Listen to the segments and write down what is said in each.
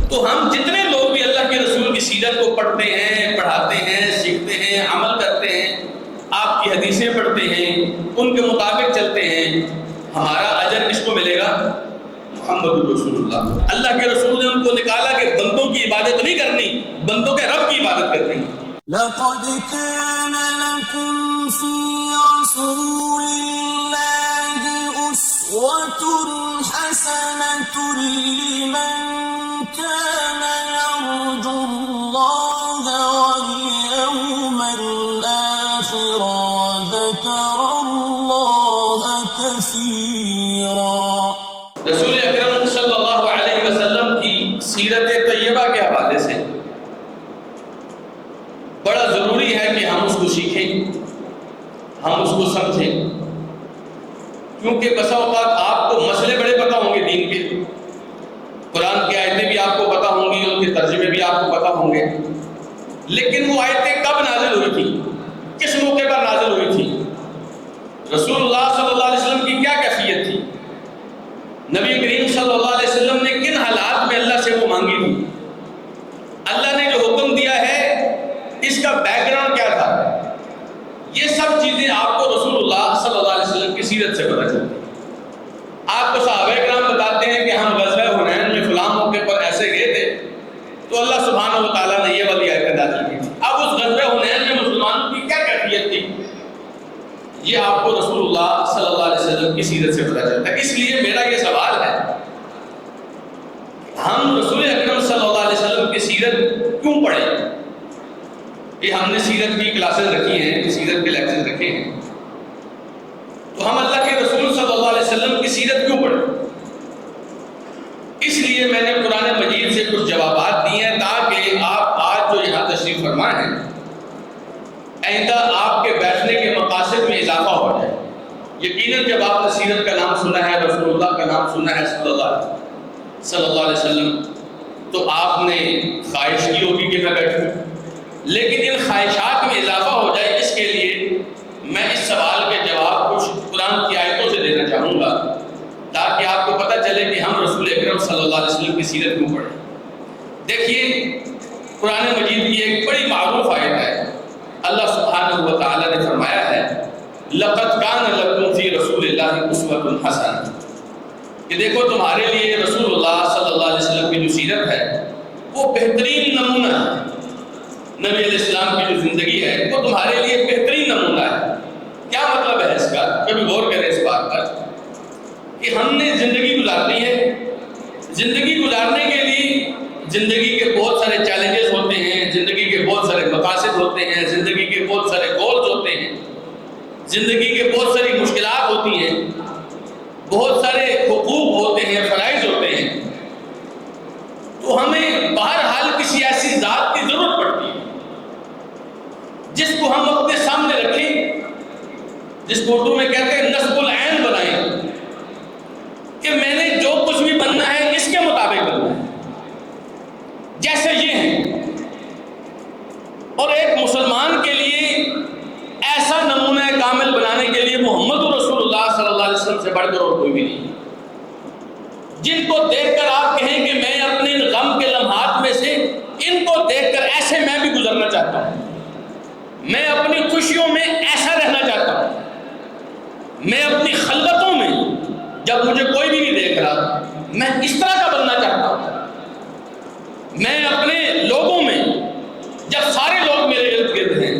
تو ہم جتنے لوگ بھی اللہ کے رسول کی سیرت کو پڑھتے ہیں، پڑھاتے ہیں، سیکھتے ہیں، عمل کرتے ہیں، آپ کی حدیثیں پڑھتے ہیں، ان کے مطابق چلتے ہیں، ہمارا اجر کس کو ملے گا؟ محمد رسول اللہ۔ اللہ کے رسول نے ان کو نکالا کہ بندوں کی عبادت نہیں کرنی، بندوں کے رب کی عبادت کرنی۔ لقد كان لكم في رسول الله أسوة حسنة لمن كان يرجو الله واليوم الآخر وذكر الله كثيرا۔ رسول اکرم صلی اللہ علیہ وسلم کی سیرت طیبہ کے حوالے سے بڑا ضروری ہے کہ ہم اس کو سیکھیں، ہم اس کو سمجھیں، کیونکہ بسا اوقات آپ کو مسئلے بڑے پتہ ہوں گے دین کے، قرآن کی آیتیں بھی آپ کو پتہ ہوں گی، ان کے ترجمے بھی آپ کو پتہ ہوں گے، لیکن وہ آیتیں کب نازل ہوئی تھی، کس موقع پر نازل ہوئی تھی، رسول اللہ صلی اللہ علیہ وسلم کی کیا کیفیت تھی، نبی کریم صلی اللہ علیہ وسلم نے کن حالات میں اللہ سے وہ مانگی تھی، اللہ نے جو حکم دیا ہے اس کا بیک گراؤنڈ کیا تھا، یہ سب چیزیں آپ کو رسول اللہ صلی اللہ علیہ وسلم کی سیرت سے پتہ چلتی ہیں۔ آپ کو صحابہ کرام بتاتے ہیں کہ ہم غزوہ حنین میں فلاں موقع پر ایسے گئے تھے تو اللہ سبحانہ و تعالیٰ نے یہ والی آیت نازل کی تھی۔ اب اس غزوہ حنین میں مسلمانوں کی کیا کیفیت تھی، یہ آپ کو رسول اللہ صلی اللہ علیہ وسلم کی سیرت سے پتہ چلتا ہے۔ اس لیے میرا یہ سوال ہے، ہم رسول اکرم صلی اللہ علیہ وسلم کی سیرت کیوں پڑھیں؟ کہ ہم نے سیرت کی کلاسز رکھی ہیں، سیرت کے لیکچرز رکھے ہیں، تو ہم اللہ کے رسول صلی اللہ علیہ وسلم کی سیرت کیوں پڑھیں؟ اس لیے میں نے قرآن مجید سے کچھ جوابات دیے ہیں تاکہ آپ آج جو یہاں تشریف فرما ہیں آئندہ آپ کے بیٹھنے کے مقاصد میں اضافہ ہو جائے۔ یقیناً جب آپ نے سیرت کا نام سنا ہے، رسول اللہ کا نام سنا ہے صلی اللہ علیہ وسلم، تو آپ نے خواہش کی ہوگی کہ میں بیٹھوں، لیکن ان خواہشات میں اضافہ ہو جائے اس کے لیے میں اس سوال کے جواب کچھ قرآن کی آیتوں سے دینا چاہوں گا تاکہ آپ کو پتہ چلے کہ ہم رسول اکرم صلی اللہ علیہ وسلم کی سیرت کیوں پڑھیں۔ دیکھیے قرآن مجید کی ایک بڑی معروف آیت ہے، اللہ سبحانہ و تعالیٰ نے فرمایا ہے لَقَدْ كَانَ لَكُمْ فِي رَسُولِ اللَّهِ أُسْوَةٌ حَسَنَةٌ، کہ دیکھو تمہارے لیے رسول اللہ صلی اللہ علیہ وسلم کی جو سیرت ہے وہ بہترین نمونہ ہے، نبی علیہ السلام کی جو زندگی ہے وہ تمہارے لیے بہترین نمونہ ہے۔ کیا مطلب ہے اس کا؟ کبھی غور کریں اس بات پر کہ ہم نے زندگی گزارنی ہے، زندگی گزارنے کے لیے زندگی کے بہت سارے چیلنجز ہوتے ہیں، زندگی کے بہت سارے مقاصد ہوتے ہیں، زندگی کے بہت سارے گولز ہوتے ہیں، زندگی کے بہت ساری مشکلات ہوتی ہیں، بہت سارے حقوق ہوتے ہیں، فرائض ہوتے ہیں، تو ہمیں بہرحال کسی ایسی ذات کی ضرورت پڑتی ہے جس کو ہم اپنے سامنے رکھیں، جس کو اردو میں کہتے ہیں نصب العین بنائیں، کہ میں نے جو کچھ بھی بننا ہے اس کے مطابق بننا ہے جیسے یہ ہیں، اور ایک مسلمان کے لیے ایسا نمونہ کامل بنانے کے لیے محمد رسول اللہ صلی اللہ علیہ وسلم سے بڑھ کر اور کوئی بھی نہیں، جن کو دیکھ کر آپ کہیں کہ میں اپنے ان غم کے لمحات میں سے ان کو دیکھ کر ایسے میں بھی گزرنا چاہتا ہوں، میں اپنی خوشیوں میں ایسا رہنا چاہتا ہوں، میں اپنی خلوتوں میں جب مجھے کوئی بھی نہیں دیکھ رہا میں اس طرح کا بننا چاہتا ہوں، میں اپنے لوگوں میں جب سارے لوگ میرے ارد گرد ہیں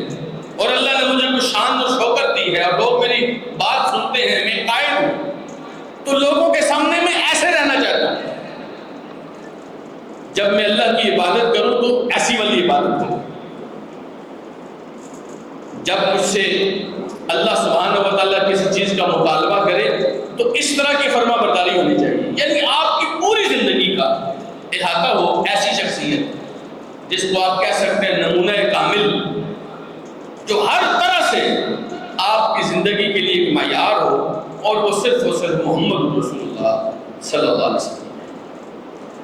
اور اللہ نے مجھے کچھ شان اور شوکت دی ہے اور لوگ میری بات سنتے ہیں، میں قائد ہوں، تو لوگوں کے سامنے میں ایسے رہنا چاہتا ہوں، جب میں اللہ کی عبادت کروں تو ایسی والی عبادت کروں، جب مجھ سے اللہ سبحانہ و تعالیٰ کسی چیز کا مطالبہ کرے تو اس طرح کی فرما برداری ہونی چاہیے، یعنی آپ کی پوری زندگی کا احاطہ ہو ایسی شخصیت جس کو آپ کہہ سکتے ہیں نمونہ کامل، جو ہر طرح سے آپ کی زندگی کے لیے معیار ہو، اور وہ صرف محمد رسول اللہ صلی اللہ علیہ وسلم۔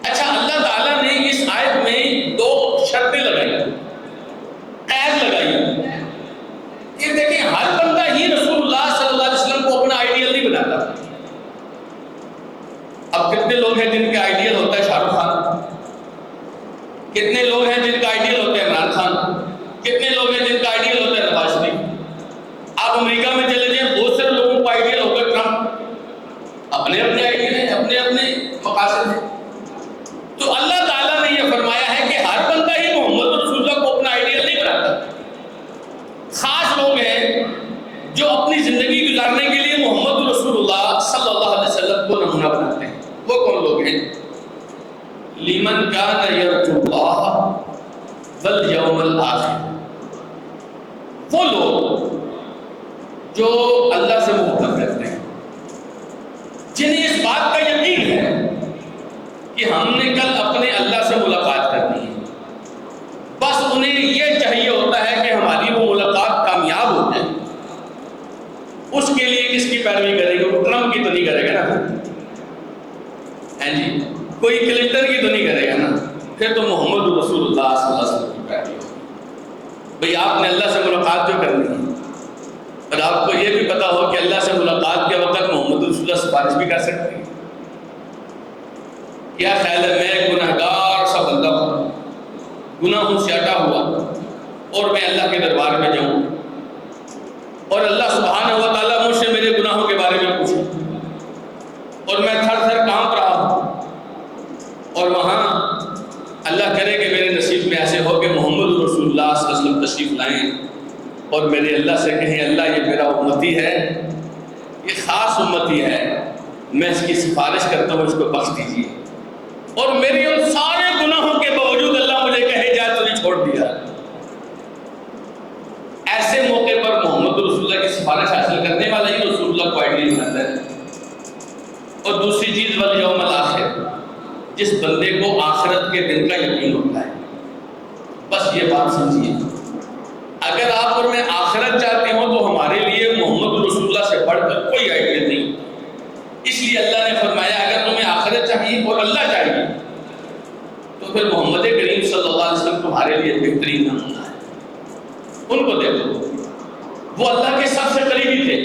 اچھا، اللہ تعالیٰ نے اس آیت میں دو شرطیں لگائی، قید لگائی کہ دیکھیں ہر بندہ ہی رسول اللہ صلی اللہ علیہ وسلم کو اپنا آئیڈیل نہیں بناتا۔ اب کتنے لوگ ہیں جن کا آئیڈیل ہوتا ہے شاہ رخ خان، کتنے لوگ ہیں جن کا آئیڈیل ہوتا ہے عمران خان، کتنے لوگ ہیں جن کا آئیڈیل ہوتا ہے نواز شریف۔ آپ امریکہ میں چلے جائیں، بہت سارے لوگوں کا آئیڈیل ہوگا ٹرمپ، اپنے اپنے آئیڈیل ہیں، اپنے اپنے مقاصد ہیں۔ تو اللہ تعالیٰ نے یہ فرمایا ہے کہ ہر بندہ ہی محمد رسول اللہ کو اپنا آئیڈیل نہیں بناتا۔ خاص لوگ ہیں جو اپنی زندگی گزارنے کے لیے محمد رسول اللہ صلی اللہ علیہ وسلم کو نمونہ بناتے ہیں۔ وہ کون لوگ ہیں؟ لمن کان یرجو اللہ والیوم الآخر، وہ لوگ جو اللہ سے محبت کرتے ہیں، جنہیں اس بات کا یقین ہے کہ ہم نے کل اپنے اللہ سے ملاقات کرنی ہے، بس انہیں یہ چاہیے ہوتا ہے کہ ہماری وہ ملاقات کامیاب ہو جائے۔ اس کے لیے کس کی پیروی کرے گا؟ وہ ٹرمپ کی تو نہیں کرے گا نا، جی کوئی کلنٹن کی تو نہیں کرے گا نا، پھر تو محمد رسول اللہ صلی اللہ علیہ وسلم کی پیروی ہوگی۔ بھئی آپ نے اللہ سے ملاقات جو کرنی ہے، اور آپ کو یہ بھی پتا ہو کہ اللہ سے ملاقات کے وقت محمد رسول اللہ سفارش بھی کر سکتے ہیں۔ کیا خیال ہے میں گناہگار سا بندہ ہوں، گناہوں سے اٹا ہوا، اور میں اللہ کے دربار میں جاؤں اور اللہ سبحانہ و تعالیٰ مجھ سے میرے گناہوں کے بارے میں پوچھے، اور میں تھر تھر کانپ رہا ہوں، اور وہاں اللہ کرے کہ میرے نصیب میں ایسے ہو کہ محمد رسول اللہ صلی اللہ علیہ وسلم تشریف لائیں اور میرے اللہ سے کہیں اللہ یہ میرا امتی ہے، یہ خاص امتی ہے، میں اس کی سفارش کرتا ہوں، اس کو بخش دیجیے، اور میری ان سارے گناہوں کے باوجود اللہ مجھے کہے جائے تو نہیں چھوڑ دیا۔ ایسے موقع پر محمد رسول اللہ کی سفارش حاصل کرنے والا ہی رسول اللہ کو آئیڈیل بناتا ہے۔ اور دوسری چیز والیوم الآخر، جس بندے کو آخرت کے دن کا یقین ہوتا ہے، بس یہ بات سمجھیے، اگر آپ اور میں آخرت چاہتے ہو تو ہمارے لیے محمد رسول اللہ سے بڑھ کر کوئی آئیڈیل نہیں۔ اس لیے اللہ نے فرمایا اگر تمہیں آخرت چاہیے اور اللہ چاہیے تو پھر محمد کریم صلی اللہ علیہ وسلم تمہارے لیے بہترین نمونہ ہے۔ ان کو دیکھو، وہ اللہ کے سب سے قریبی تھے،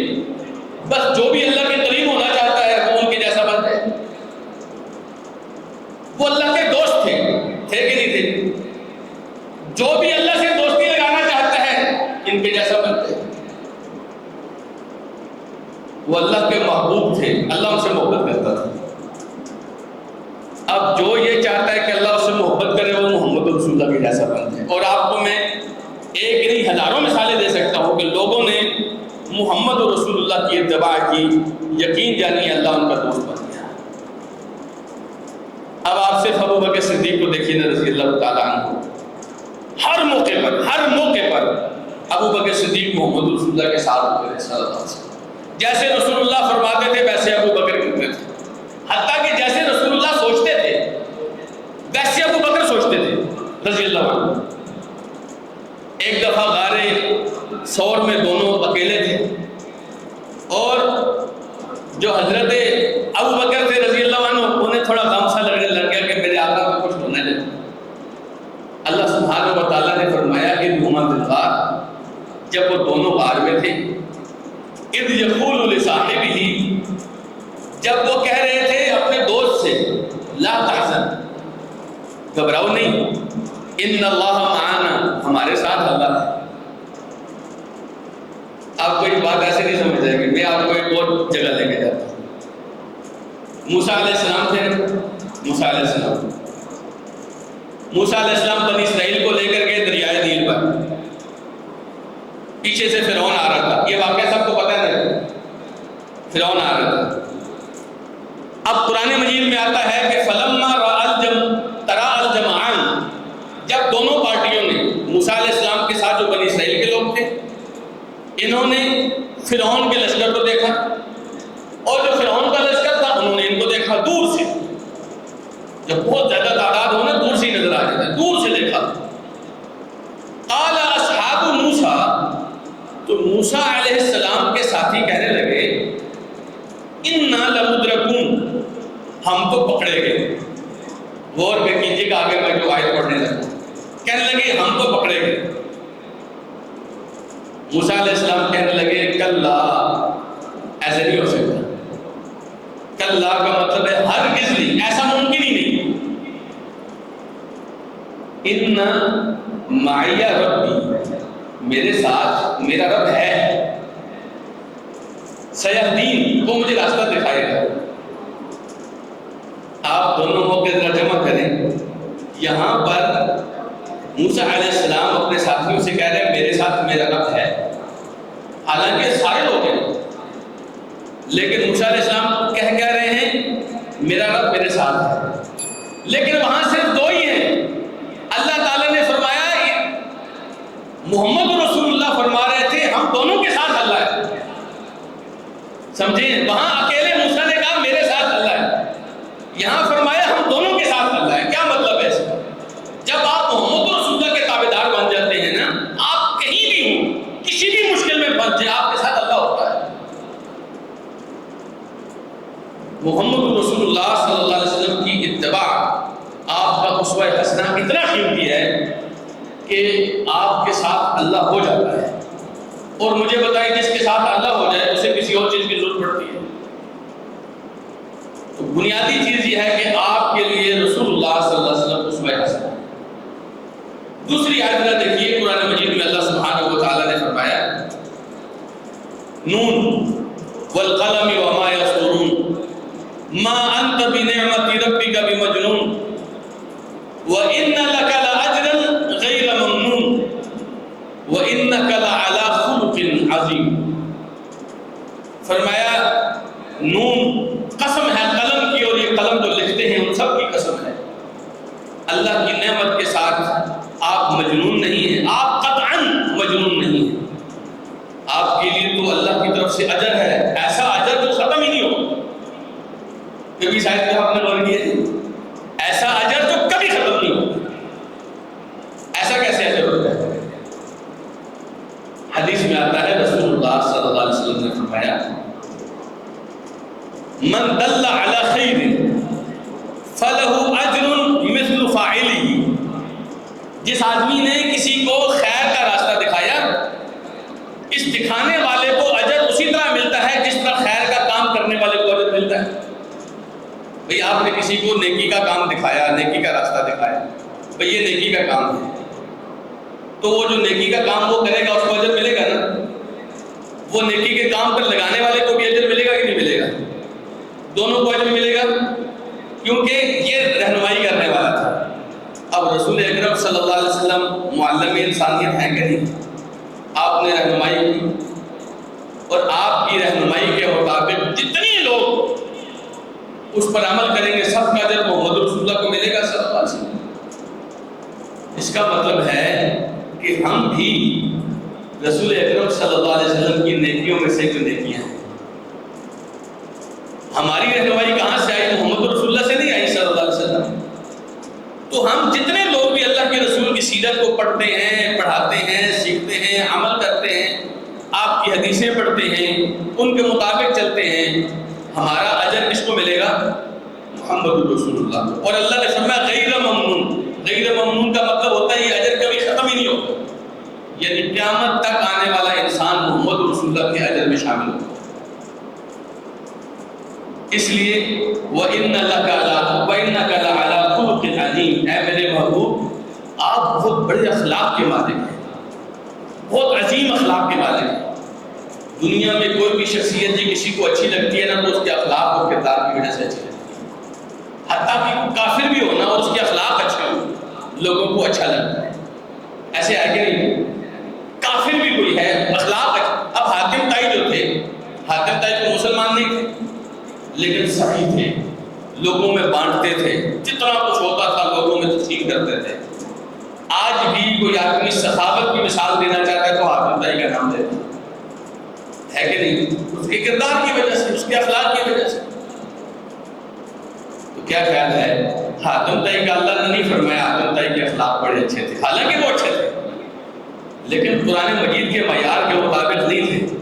بس جو بھی اللہ کے قریب ہونا چاہتا ہے وہ ان کے جیسا بن جائے۔ وہ اللہ کے دوست تھے کہ نہیں تھے؟ جو بھی اللہ سے دوستی لگانا چاہتا ہے ان کے جیسا بن جائے۔ وہ اللہ کے محبوب تھے، اللہ ان سے محبت کرتا تھا۔ اب جو یہ چاہتا ہے کہ اللہ اس سے محبت کرے وہ محمد رسول اللہ کے جیسا بن جائے۔ اور آپ کو میں ایک نہیں ہزاروں مثالیں دے سکتا ہوں کہ لوگوں نے محمد رسول اللہ کی اتباع کی، یقین جانی اللہ ان کا دوست بن گیا۔ اب آپ صرف ابو بکر صدیق کو دیکھیے نا رضی اللہ تعالیٰ عنہ، ہر موقع پر ابو بکر صدیق محمد رسول اللہ کے ساتھ ہوتے رہے صلی اللہ علیہ وسلم۔ جیسے رسول اللہ فرماتے تھے ویسے ابو بکر کرتے تھے، حتیٰ کہ جیسے رسول اللہ سوچتے تھے ویسے ابو بکر سوچتے تھے رضی اللہ عنہ۔ ایک دفعہ غار ثور میں دونوں اکیلے تھے، اور جو حضرت ابو بکر تھے رضی اللہ عنہ انہیں تھوڑا غم سا لگ گیا کہ میرے آقا کو کچھ ہونے لگا۔ اللہ سبحانہ و تعالیٰ نے فرمایا کہ ہما فی الغار، جب وہ دونوں غار میں تھے، اذ یقول لصاحبہ، جب وہ کہہ رہے تھے اپنے دوست سے لا تحزن، گھبراؤ نہیں، ان اللہ معانا، ہمارے ساتھ اللہ ہے۔ آپ کوئی بات ایسے نہیں سمجھ جائیں گے، میں آپ کو ایک اور جگہ لے کے جاتا ہوں۔ موسیٰ علیہ السلام تھے، موسیٰ علیہ السلام بنی اسرائیل کو لے کر گئے دریائے نیل پر، پیچھے سے فرعون آ رہا تھا، یہ واقعہ سب کو پتہ ہے، فرعون آ رہا تھا۔ اب قرآن مجید میں آتا ہے کہ فلما ترا الجمعان، جب دونوں پارٹیوں نے موسیٰ علیہ السلام کے ساتھ جو بنی اسرائیل کے لوگ تھے، انہوں نے فرعون کے لشکر کو دیکھا، اور جو فرعون کا لشکر تھا انہوں نے ان کو دیکھا دور سے۔ جب بہت زیادہ تعداد ہو نا دور سے ہی نظر آ جاتا ہے، دور سے دیکھا۔ قال اصحاب موسیٰ، تو موسیٰ علیہ السلام کے ساتھی کہنے لگے انا لمدرکون، ہم تو پکڑے گئے۔ غور پہ کیجیے گا آگے میں جو آیت پڑھنے لگا، کہنے لگے ہم تو پکڑے گئے۔ موسیٰ علیہ السلام کہنے لگے کلا، ایسے نہیں ہو سکتا۔ کلا کا مطلب ہے ہرگز نہیں، ایسا ممکن ہی نہیں۔ ان معیہ ربی، میرے ساتھ میرا رب ہے، سیہدین، وہ مجھے راستہ دکھائے گا۔ آپ دونوں ہو کے ذرا جمع کریں، یہاں پر موسیٰ علیہ السلام اپنے ساتھیوں سے کہہ رہے ہیں میرے ساتھ میرا رب ہے، حالانکہ سارے لوگ ہیں، لیکن موسیٰ علیہ السلام کہہ رہے ہیں میرا رب میرے ساتھ ہے، لیکن وہاں صرف دو ہی ہیں۔ اللہ تعالیٰ نے فرمایا، محمد رسول اللہ فرما رہے تھے ہم دونوں کے ساتھ اللہ ہے، سمجھیں؟ وہاں اکیلے موسیٰ نے کہا میرے ساتھ اللہ ہے، یہاں فرمایا ہم دونوں کے ساتھ اللہ ہے۔ کیا مطلب ہے اس کا؟ جب آپ محمد رسول اللہ کے تابعدار بن جاتے ہیں نا، آپ کہیں بھی ہوں، کسی بھی مشکل میں پھنس جائیں، آپ کے ساتھ اللہ ہوتا ہے۔ محمد رسول اللہ صلی اللہ علیہ وسلم کی اتباع، آپ کا اسوہ حسنہ اتنا قیمتی ہے کہ آپ کے ساتھ اللہ ہو جاتا ہے۔ اور مجھے بتائیں، جس کے ساتھ اللہ ہو جائے اسے کسی اور چیز کی ضرورت پڑتی ہے؟ تو بنیادی چیز یہ ہے کہ آپ کے لیے رسول اللہ صلی اللہ علیہ وسلم اسوہ حسنہ ہے۔ دوسری آیت دیکھیے، قرآن مجید میں اللہ سبحانہ و تعالیٰ نے فرمایا، نون والقلم وما یسطرون ما انت بنعمت ربک بمجنون وان لک لاجرا غیر ممنون وانک لعلی خلق عظیم۔ فرمایا نون، قسم ہے قلم کی، اور یہ قلم جو لکھتے ہیں ان سب کی قسم ہے، اللہ کی نعمت کے ساتھ آپ مجنون نہیں ہیں، آپ قطعاً مجنون نہیں ہیں۔ آپ کے لیے تو اللہ کی طرف سے اجر ہے، ایسا اجر جو ختم ہی نہیں ہوگا۔ کبھی شاید آپ نے غور کیا ایسا اجر جو کبھی ختم نہیں ہوگا، ایسا کیسے اجر ہوتا ہے؟ حدیث میں آتا ہے، رسول اللہ صلی اللہ علیہ وسلم نے فرمایا، من دل علی خیر فلہ اجر مثل فاعلہ، جس آدمی نے کسی کو خیر کا راستہ دکھایا، اس دکھانے والے کو اجر اسی طرح ملتا ہے جس طرح خیر کا کام کرنے والے کو اجر ملتا ہے۔ بھئی آپ نے کسی کو نیکی کا کام دکھایا، نیکی کا راستہ دکھایا، بھئی یہ نیکی کا کام ہے، تو وہ جو نیکی کا کام وہ کرے گا اس کو اجر ملے گا نا؟ وہ نیکی کے کام پر لگانے والے کو بھی اجر ملے گا کہ نہیں ملے گا؟ دونوں کو اجر ملے گا، کیونکہ یہ رہنمائی کرنے والا تھا۔ اب رسول اکرم صلی اللہ علیہ وسلم معلم انسانیت ہیں کہ نہیں؟ آپ نے رہنمائی کی، اور آپ کی رہنمائی کے مطابق جتنے لوگ اس پر عمل کریں گے سب کا اجر محمد رسول اللہ کو ملے گا صلی اللہ علیہ وسلم۔ اس کا مطلب ہے کہ ہم بھی رسول اکرم صلی اللہ علیہ وسلم کی نیکیوں میں سے جو نیکیاں ہیں، ہماری رہنمائی کہاں سے آئی؟ محمد رسول اللہ سے نہیں آئی صلی اللہ علیہ وسلم۔ تو ہم جتنے لوگ بھی اللہ کے رسول کی سیرت کو پڑھتے ہیں، پڑھاتے ہیں، سیکھتے ہیں، عمل کرتے ہیں، آپ کی حدیثیں پڑھتے ہیں، ان کے مطابق چلتے ہیں، ہمارا اجر کس کو ملے گا؟ محمد رسول اللہ۔ اور اللہ نے فرمایا غیر ممنون، غیر ممنون کا مطلب ہوتا ہے یہ اجر کبھی ختم ہی نہیں ہوگا، یعنی قیامت تک آنے والا انسان محمد رسول اللہ کے اجر میں شامل ہوگا۔ اس لیے وَإِنَّكَ لَعَلَىٰ خُلُقٍ عَظِيمٍ، اے میرے محبوب آپ بہت بڑے اخلاق کے مالک ہیں، بہت عظیم اخلاق کے مالک ہیں۔ دنیا میں کوئی بھی شخصیت جی کسی کو اچھی لگتی ہے نا، تو اس کے اخلاق اور کردار کی وجہ سے اچھی لگتی ہے، حتیٰ کہ کافر بھی ہو نا اور اس کے اخلاق اچھے ہو، لوگوں کو اچھا لگتا ہے۔ ایسے ہے کہ نہیں؟ کافر بھی کوئی ہے اخلاق اچھا۔ اب حاتم طائی جو تھے، حاتم طائی تو مسلمان نہیں تھے لیکن صحیح تھے، لوگوں میں بانٹتے تھے، جتنا کچھ ہوتا تھا لوگوں میں تقسیم کرتے تھے۔ آج بھی کوئی آدمی سخاوت کی مثال دینا چاہتا ہے تو حاتم طائی کا نام دیتا ہے کہ نہیں؟ اس کے کردار کی وجہ سے، اس کے اخلاق کی وجہ سے۔ تو کیا خیال ہے؟ حاتم طائی کا اللہ نے نہیں فرمایا حاتم طائی کے اخلاق بڑے اچھے تھے، حالانکہ وہ اچھے تھے لیکن قرآن مجید کے معیار کے مطابق نہیں تھے۔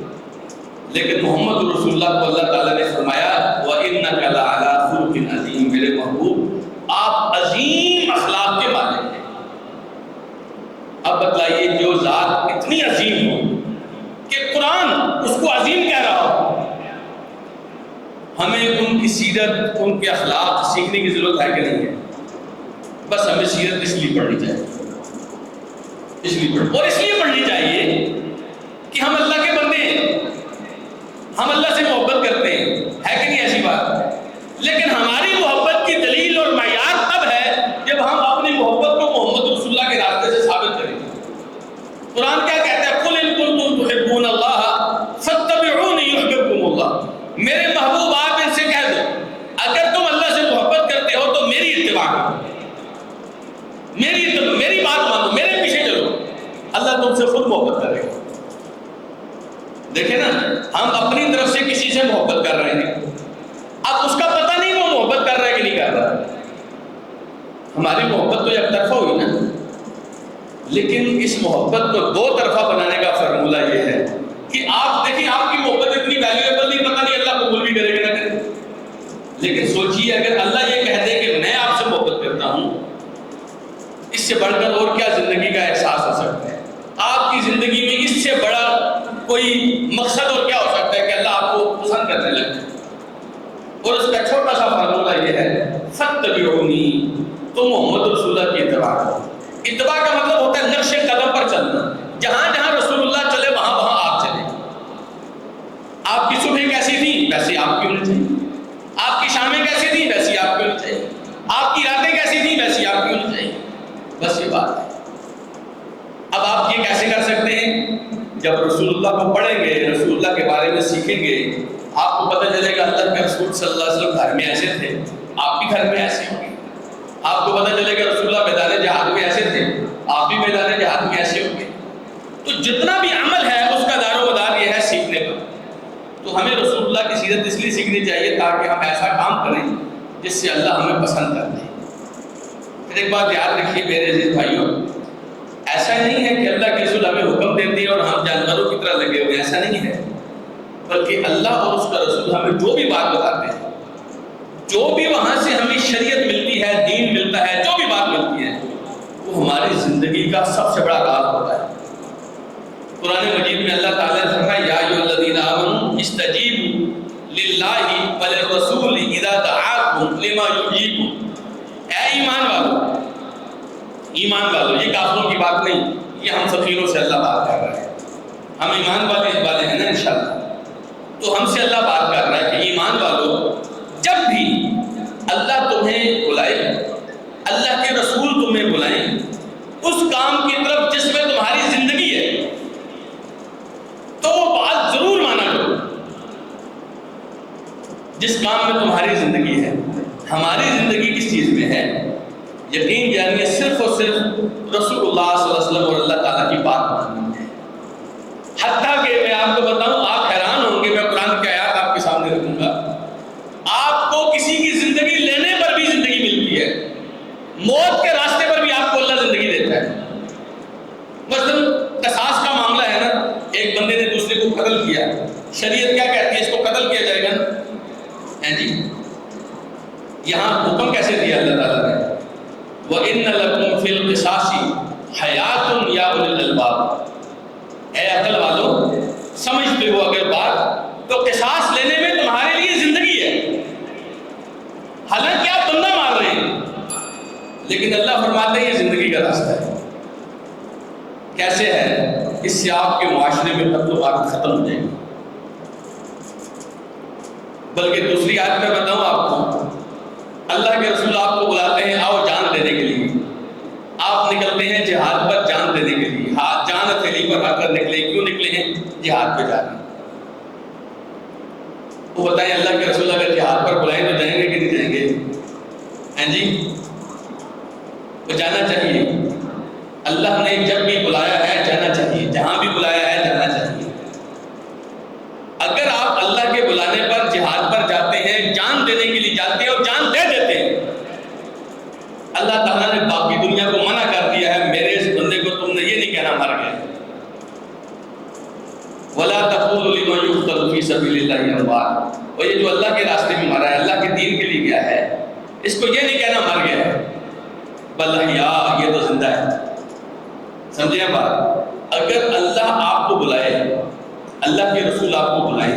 لیکن محمد رسول اللہ کو اللہ تعالیٰ نے فرمایا وَإِنَّكَ لَعَلَىٰ خُلُقٍ عَظِيمٍ، میرے محبوب آپ عظیم اخلاق کے مالک ہیں۔ اب بتلائیے جو ذات اتنی عظیم ہو کہ قرآن اس کو عظیم کہہ رہا ہو، ہمیں ان کی سیرت، ان کے اخلاق سیکھنے کی ضرورت ہے کہ نہیں ہے؟ بس ہمیں سیرت اس لیے پڑھنی چاہیے، اور اس لیے پڑھنی چاہیے کہ ہم اللہ کے بندے ہیں، ہم اللہ سے محبت کرتے ہیں، ہے کہ نہیں ایسی بات؟ لیکن ہماری محبت کی دلیل اور معیار تب ہے جب ہم اپنی محبت کو محمد رسول اللہ کے راستے سے ثابت کریں گے۔ قرآن کیا کہتا ہے؟ قُلْ إِن كُنتُمْ تُحِبُّونَ اللَّهَ فَاتَّبِعُونِي يُحْبِبْكُمُ اللَّهُ، میرے محبوب آپ ان سے کہہ دو اگر تم اللہ سے محبت کرتے ہو تو میری اتباع کرو، میری بات مانو، میرے پیچھے چلو، اللہ تم سے خود محبت کرے گا۔ دیکھیں نا، ہم اپنی طرف سے کسی سے محبت کر رہے ہیں، اب اس کا پتہ نہیں وہ محبت کر رہا ہے کہ نہیں کر رہا، ہماری محبت تو یک طرفہ ہوئی نا۔ لیکن اس محبت کو دو طرفہ بنانے کا فارمولہ یہ ہے کہ آپ دیکھیں آپ کی محبت اتنی ویلیویبل نہیں، پتہ نہیں اللہ قبول بھی کرے گا نہ کرے، لیکن سوچیے اگر اللہ یہ کہہ دے کہ میں آپ سے محبت کرتا ہوں، اس سے بڑھ کر اور کیا زندگی کا احساس ہو سکتا ہے؟ آپ کی زندگی میں اس سے بڑا کوئی مقصد اور کیا ہو سکتا ہے کہ اللہ آپ کو پسند کرنے لگے؟ اور اس کا چھوٹا سا فارمولہ یہ ہے فَاتَّبِعُونِی، تو محمد رسول اللہ کی اتباع کرو۔ اتباع کا مطلب ہوتا ہے نقش قدم پر چلنا، جہاں جہاں رسول اللہ چلے وہاں وہاں آپ چلیں۔ آپ کی صبح کیسی تھی ویسی آپ کی ہونی چاہیے، آپ کی شامیں کیسی تھی ویسی آپ کی ہونی چاہیے، آپ کی راتیں کیسی تھی ویسی آپ کی ہونی چاہیے، بس یہ بات ہے۔ اب آپ یہ کیسے کر سکتے ہیں؟ جب رسول اللہ کو پڑھیں گے، رسول اللہ کے بارے میں سیکھیں گے، آپ کو پتہ چلے گا اللہ کے رسول صلی اللہ علیہ وسلم گھر میں ایسے تھے، آپ بھی گھر میں ایسے ہوں گے۔ آپ کو پتہ چلے گا رسول اللہ میدان جہاد میں ایسے تھے، آپ بھی میدان جہاد میں ایسے ہوں گے۔ تو جتنا بھی عمل ہے اس کا دار و مدار یہ ہے سیکھنے پر۔ تو ہمیں رسول اللہ کی سیرت اس لیے سیکھنی چاہیے تاکہ ہم ایسا کام کریں جس سے اللہ ہمیں پسند کر دے۔ پھر ایک بات یاد رکھیے میرے عزیز بھائیوں، ایسا نہیں ہے کہ اللہ کے رسول ہمیں حکم دیتے ہیں اور ہم جانوروں کی طرح لگے ہوئے، ایسا نہیں ہے، بلکہ اللہ اور اس کا رسول ہمیں جو بھی بات بتاتے ہیں، جو بھی وہاں سے ہمیں شریعت ملتی ہے، دین ملتا ہے، جو بھی بات ملتی ہے، وہ ہماری زندگی کا سب سے بڑا راز ہوتا ہے۔ قرآن مجید میں اللہ تعالیٰ نے فرمایا یا ایھا الذین آمنوا استجیبوا للہ وللرسول اذا دعاکم لما یحییکم، اے ایمان والو، یہ کافروں کی بات نہیں، یہ ہم فقیروں سے اللہ بات کر رہا ہے۔ ہم ایمان والے ہیں نا انشاءاللہ، تو ہم سے اللہ بات کر رہا ہے کہ ایمان والو، جب بھی اللہ تمہیں بلائے، اللہ کے رسول تمہیں بلائیں اس کام کی طرف جس میں تمہاری زندگی ہے، تو وہ بات ضرور مانا کرو۔ جس کام میں تمہاری زندگی ہے، ہماری زندگی کس چیز میں ہے؟ یقین جانیے صرف اور صرف رسول اللہ صلی اللہ علیہ وسلم اور اللہ تعالیٰ کی بات ماننی ہے۔ حتیٰ کہ میں آپ کو بتاؤں، آپ حیران ہوں گے، میں قرآن کی آیات آپ کے سامنے رکھوں گا، آپ کو کسی کی زندگی لینے پر بھی زندگی ملتی ہے، موت کے راستے پر بھی آپ کو اللہ زندگی دیتا ہے۔ مثلاً قصاص کا معاملہ ہے نا، ایک بندے نے دوسرے کو قتل کیا، شریعت کیا کہتی ہے؟ اس کو قتل کیا جائے گا نا، جی یہاں حکم کیسے دیا اللہ تعالیٰ نے؟ وَإِنَّ لَكُمْ فِي الْقِصَاصِ حَیَاتٌ یَا أُولِی الْأَلْبَابِ، اے عقل والو سمجھتے ہو اگر بات تو قصاص لینے میں تمہارے لیے زندگی ہے، حالانکہ آپ بندہ مار رہے ہیں، لیکن اللہ فرماتے ہیں یہ زندگی کا راستہ ہے۔ کیسے ہے؟ اس سے آپ کے معاشرے میں تعلقات ختم ہو جائیں گے۔ بلکہ دوسری آیت میں بتاؤں آپ کو، اللہ کے رسول آپ کو بلاتے ہیں آؤ جان دینے کے لیے، آپ نکلتے ہیں جہاد پر جان دینے کے لیے، جان ہتھیلی پر رکھ کر نکلے، کیوں نکلے ہیں؟ جہاد پہ جانا۔ وہ بتائیں اللہ کے رسول اگر جہاد پر بلائیں تو جائیں گے کہ نہیں جائیں گے؟ ہیں جی، وہ جانا چاہیے۔ اللہ نے جب بھی بلایا ہے جانا چاہیے، جہاں بھی بلایا ہے جانا چاہیے۔ اگر آپ اللہ کے بلانے پر جہاد پر جاتے ہیں، جان دینے کے لیے جاتے ہیں اور جان دے دیتے ہیں، اللہ تعالیٰ نے باقی دنیا کو منع کر دیا ہے، میرے اس بندے کو تم نے یہ نہیں کہنا مر گیا۔ وَلَا تَقُولُوا لِمَن يُقْتَلُ فِي سَبِيلِ اللَّهِ أَمْوَاتٌ، اور یہ جو اللہ کے راستے میں مرا ہے، اللہ کے دین کے لیے گیا ہے، اس کو یہ نہیں کہنا مر گیا ہے، بل احیاء، یہ تو زندہ ہے۔ سمجھیں بات؟ اگر اللہ آپ کو بلائے، اللہ کے رسول آپ کو بلائیں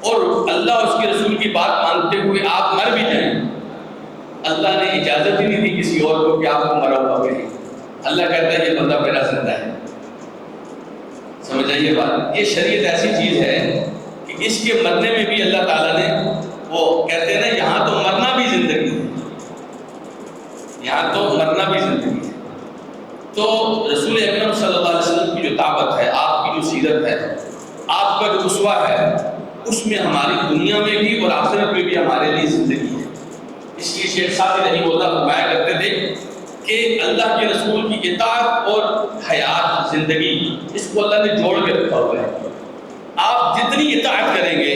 اور اللہ اس کے رسول کی بات مانتے ہوئے آپ مر بھی جائیں، اللہ نے اجازت ہی نہیں دی کسی اور کو کہ آپ کو مرا ہوا کہیں. اللہ کہتا ہے یہ بندہ میرا زندہ ہے. سمجھ آئیے بات. یہ شریعت ایسی چیز ہے کہ اس کے مرنے میں بھی اللہ تعالیٰ نے وہ کہتے ہیں نا یہاں تو مرنا بھی زندگی ہے, یہاں تو مرنا بھی زندگی ہے. تو رسول اکرم صلی اللہ علیہ وسلم کی جو دعوت ہے, آپ کی جو سیرت ہے, آپ کا جو اسوہ ہے, اس میں ہماری دنیا میں بھی اور آخرت میں بھی ہمارے لیے زندگی ہے. اس لیے شیخ سعدی رحمہ اللہ فرمایا کرتے تھے کہ اللہ کے رسول کی اطاعت اور حیات زندگی اس کو اللہ نے جوڑ کے رکھا ہوا ہے. آپ جتنی اطاعت کریں گے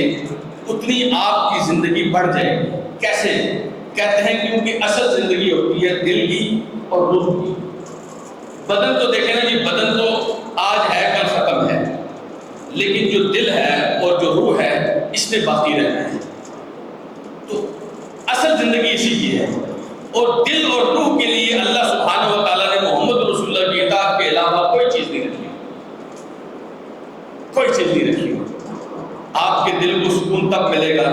اتنی آپ کی زندگی بڑھ جائے گی. کیسے؟ کہتے ہیں کیونکہ اصل زندگی ہوتی ہے دل کی اور روح کی. بدن تو دیکھیں نا جی, بدن تو آج ہے کل ختم ہے, لیکن جو دل ہے اور جو روح ہے اس نے باقی رہنا ہے. تو اصل زندگی اسی کی ہے. اور دل اور روح کے لیے اللہ سبحانہ و تعالیٰ نے محمد رسول اللہ کی اطاعت کے علاوہ کوئی چیز نہیں رکھی, کوئی چیز نہیں رکھی. آپ کے دل کو سکون تب ملے گا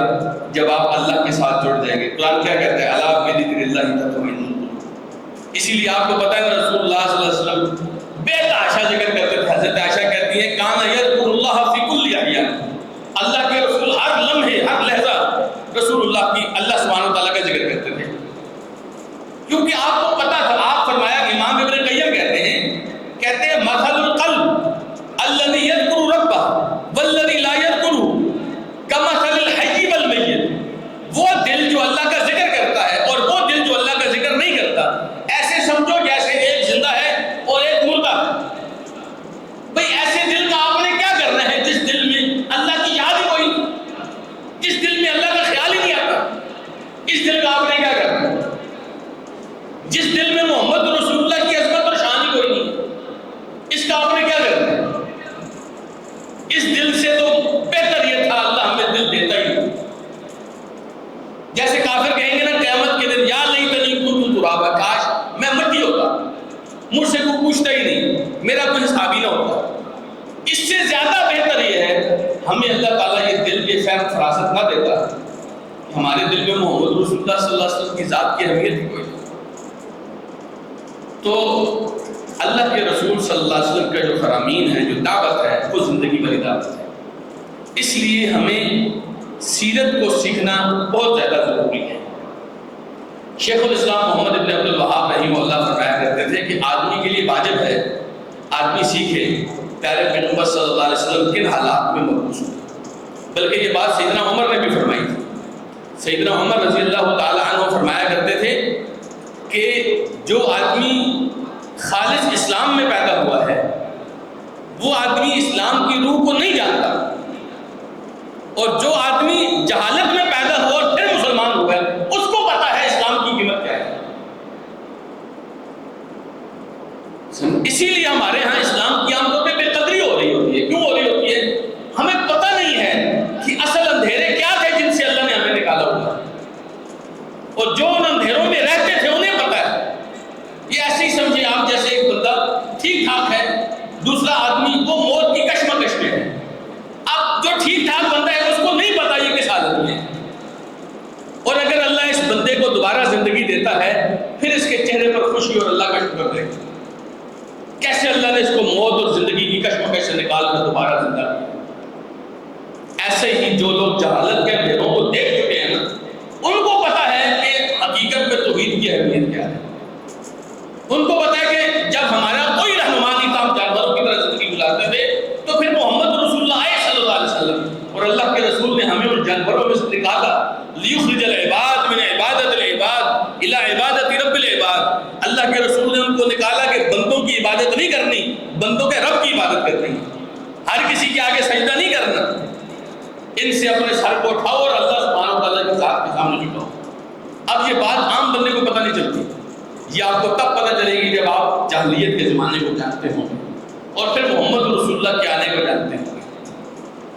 جب آپ اللہ کے ساتھ جڑ جائیں گے. قرآن کیا کہتا ہے؟ الا بذکر اللہ تطمئن القلوب. اسی لیے آپ کو پتہ ہے رسول اللہ صلی اللہ علیہ وسلم بے تحاشا ذکر کرتے تھے. حضرت عائشہ کہتی ہیں کان یذکر اللہ فی کل احیان. اللہ کے رسول ہر لمحے ہر لحظہ رسول اللہ کی اللہ سبحانہ و تعالیٰ کا ذکر کرتے تھے, کیونکہ آپ کو پتا تھا. آپ فرمایا, امام ابن قیم کہتے ہیں مثل القلب الذی یذکر ربہ والذی لا یذکر کمثل الحی والمیت. وہ دل جو اللہ کا ذکر کرتا ہے اور وہ دل جو اللہ کا ذکر نہیں کرتا, ایسے سمجھو جیسے ایک زندہ ہے اور ایک مردہ ہے. بھئی ایسے دل کا آپ نے کیا کرنا ہے جس دل میں اللہ کی یاد ہی کوئی نہیں, جس دل میں اللہ کا خیال ہی نہیں آتا. اس دل کا آپ نے کیا کرنا ہے؟ جس دل میں محمد رسول اللہ کی عظمت اور شان ہی کوئی نہیں, اس کا آپ نے کیا کرنا ہے؟ اس دل سے تو بہتر یہ تھا اللہ ہمیں دل دیتا ہی. جیسے کافر کہیں گے نا قیامت کے دن, یا لیتنی کنت ترابا, کاش میں مٹی ہوتا, مجھ سے کوئی پوچھتا ہی نہیں, میرا کوئی حساب ہی نہ ہوتا. اس سے زیادہ بہتر یہ ہے ہمیں اللہ تعالیٰ یہ دل کے فہم فراست نہ دیتا کہ ہمارے دل میں محمد رسول اللہ صلی اللہ علیہ وسلم کی ذات کی اہمیت ہی کوئی. تو اللہ کے رسول صلی اللہ علیہ وسلم کا جو فرامین ہے, جو دعوت ہے, وہ زندگی بھری دعوت ہے. اس لیے ہمیں سیرت کو سیکھنا بہت زیادہ ضروری ہے. شیخ الاسلام محمد ابن عبد الوہاب رحمہ اللہ فرمایا کرتے تھے کہ آدمی کے لیے واجب ہے آدمی سیکھے پیارے پیغمبر صلی اللہ علیہ وسلم کن حالات میں مبعوث ہوئے. بلکہ یہ بات سیدنا عمر نے بھی فرمائی تھی. سیدنا عمر رضی اللہ تعالی عنہ فرمایا کرتے تھے کہ جو آدمی خالص اسلام میں پیدا ہوا ہے وہ آدمی اسلام کی روح کو نہیں جانتا, اور جو آدمی جہالت میں پیدا ہوا اور پھر مسلمان ہوا ہے اس کو پتا ہے اسلام کی قیمت کیا ہے. اسی لیے ہمارے ہاں اسلام کی عام طور پہ بے قدری ہو رہی ہوتی ہے. کیوں ہو رہی ہوتی ہے؟ ہمیں پتہ نہیں ہے کہ اصل اندھیرے کیا تھے جن سے اللہ نے ہمیں نکالا ہوا ہے, اور جو ان اندھیروں میں رہتے تھے انہیں پتہ ہے. یہ ایسے ہی سمجھے آپ جیسے ایک بندہ ٹھیک ٹھاک ہے, دوسرا آدمی وہ موت کی کشمکش میں ہے. اب جو ٹھیک ٹھاک بندہ ہے اس کو نہیں پتا یہ کس حالت میں ہے, اور اگر اللہ اس بندے کو دوبارہ زندگی دیتا ہے پھر اس کے چہرے پر خوشی اور اللہ کا شکر دے. کیسے اللہ نے اس کو موت اور زندگی کی کشمکش سے نکال کر دوبارہ زندہ کیا. ایسے ہی جو لوگ جہالت کے اندھیروں کو دیکھ چکے ہیں نا, ان کو پتا ہے کہ حقیقت میں توحید کی اہمیت کیا ہے. ان کو پتا ہے کہ جب ہمارا کوئی رہنما نہیں تھا, ہم جانوروں کی طرح زندگی گزارتے تھے, تو پھر محمد رسول اللہ آئے صلی اللہ علیہ وسلم, اور اللہ کے رسول نے ہمیں ان جانوروں میں سے نکالا. لیخرج العباد من عبادت العباد الی عبادت رب العباد. اللہ کے رسول نے ان کو نکالا کہ بندوں کی عبادت نہیں کرنی, بندوں کے رب کی عبادت کرنی. ہر کسی کے آگے سجدہ نہیں کرنا, ان سے اپنے سر کو اٹھاؤ اور اللہ سبحانہ و تعالیٰ کی ذات کے سامنے جھکاؤ. اب یہ بات عام بندے کو پتہ نہیں چلتی. یہ آپ کو تب پتہ چلے گی جب آپ جاہلیت کے زمانے کو جانتے ہوں اور پھر محمد رسول اللہ کے آنے کو جانتے ہیں.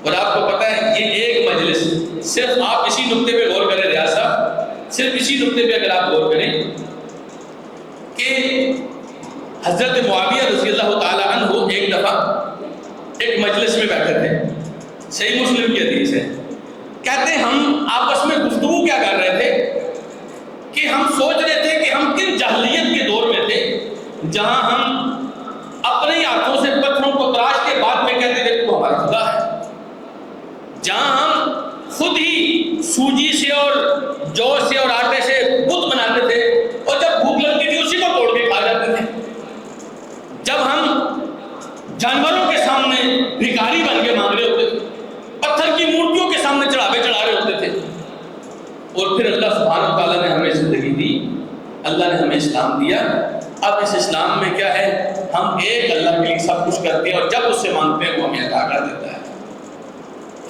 اور آپ کو پتہ ہے یہ ایک مجلس, صرف آپ اسی نقطے پہ غور کریں ریاض صاحب, صرف اسی نقطے پہ اگر آپ غور کریں کہ حضرت معاویہ رضی اللہ تعالی عنہ ایک دفعہ ایک مجلس میں بیٹھے تھے. صحیح مسلم کی حدیث ہے. کہتے ہیں ہم آپس میں گفتگو کیا کر رہے تھے کہ ہم سوچ جہاں ہم اپنے ہی ہاتھوں سے پتھروں کو تراش کے بعد میں کہتے تھے تو ہمارا خدا ہے، جہاں ہم خود ہی سوجی سے اور جو سے اور آٹے سے بت بناتے تھے اور جب بھوک لگتی تھی اسی کو توڑ کے کھا جاتے تھے، جب ہم جانوروں کے سامنے بھکاری بن کے مانگ رہے ہوتے تھے، پتھر کی مورتیوں کے سامنے چڑھاوے چڑھا رہے ہوتے تھے، اور پھر اللہ سبحانہ وتعالیٰ نے ہمیں زندگی دی، اللہ نے ہمیں اسلام دیا۔ اب اس اسلام میں کیا ہے، ہم ایک اللہ کے لیے سب کچھ کرتے ہیں اور جب اس سے مانگتے ہیں وہ ہمیں عطا کر دیتا ہے۔